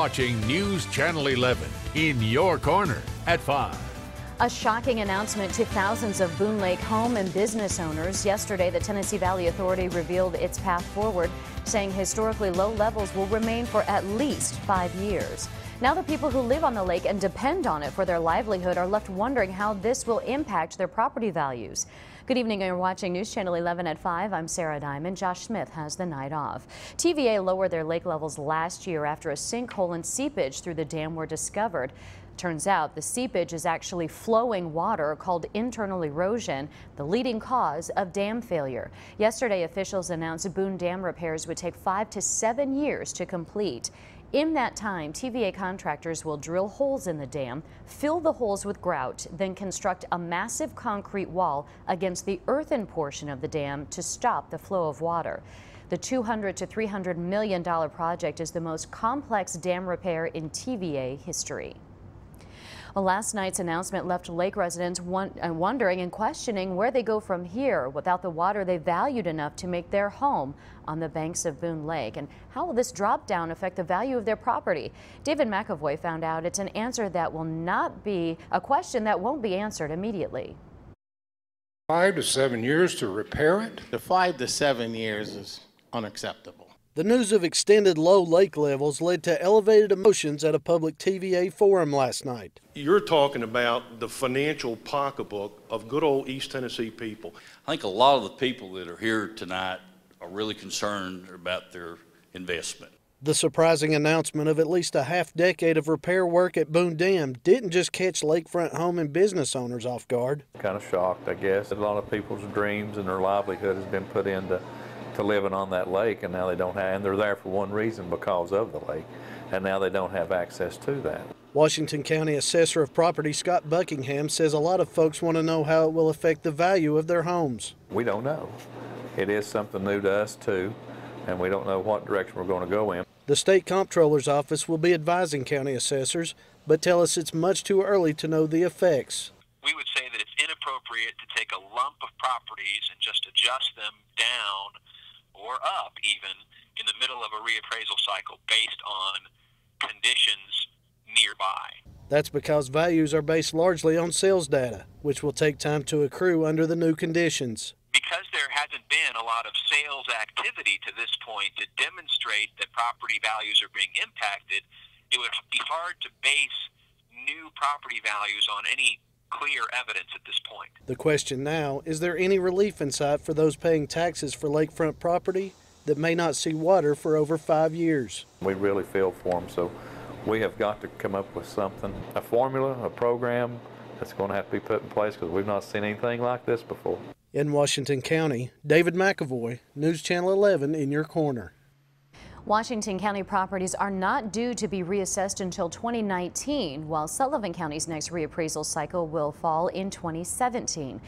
Watching News Channel 11 in your corner at 5. A shocking announcement to thousands of Boone Lake home and business owners. Yesterday, the Tennessee Valley Authority revealed its path forward, saying historically low levels will remain for at least 5 years. Now the people who live on the lake and depend on it for their livelihood are left wondering how this will impact their property values. Good evening. You're watching News Channel 11 at 5. I'm Sarah Diamond. Josh Smith has the night off. TVA lowered their lake levels last year after a sinkhole and seepage through the dam were discovered. Turns out the seepage is actually flowing water called internal erosion, the leading cause of dam failure. Yesterday, officials announced Boone Dam repairs would take 5 to 7 years to complete. In that time, TVA contractors will drill holes in the dam, fill the holes with grout, then construct a massive concrete wall against the earthen portion of the dam to stop the flow of water. The $200 to $300 million project is the most complex dam repair in TVA history. Well, last night's announcement left lake residents wondering and questioning where they go from here without the water they valued enough to make their home on the banks of Boone Lake. And how will this drop down affect the value of their property? David McAvoy found out it's an answer that will not be a question that won't be answered immediately. 5 to 7 years to repair it? The 5 to 7 years is unacceptable. The news of extended low lake levels led to elevated emotions at a public TVA forum last night. You're talking about the financial pocketbook of good old East Tennessee people. I think a lot of the people that are here tonight are really concerned about their investment. The surprising announcement of at least a half-decade of repair work at Boone Dam didn't just catch lakefront home and business owners off guard. Kind of shocked, I guess. A lot of people's dreams and their livelihood has been put into living on that lake, and now they don't have, and they're there for one reason, because of the lake, and now they don't have access to that. Washington County Assessor of Property Scott Buckingham says a lot of folks want to know how it will affect the value of their homes. We don't know. It is something new to us too, and we don't know what direction we're going to go in. The State Comptroller's Office will be advising county assessors, but tell us it's much too early to know the effects. We would say that it's inappropriate to take a lump of properties and just adjust them down or up even in the middle of a reappraisal cycle based on conditions nearby. That's because values are based largely on sales data, which will take time to accrue under the new conditions. Because there hasn't been a lot of sales activity to this point to demonstrate that property values are being impacted, it would be hard to base new property values on any clear evidence at this point. The question now, is there any relief in sight for those paying taxes for lakefront property that may not see water for over 5 years? We really feel for them, so we have got to come up with something, a formula, a program that's going to have to be put in place, because we've not seen anything like this before. In Washington County, David McAvoy, News Channel 11 in your corner. Washington County properties are not due to be reassessed until 2019, while Sullivan County's next reappraisal cycle will fall in 2017.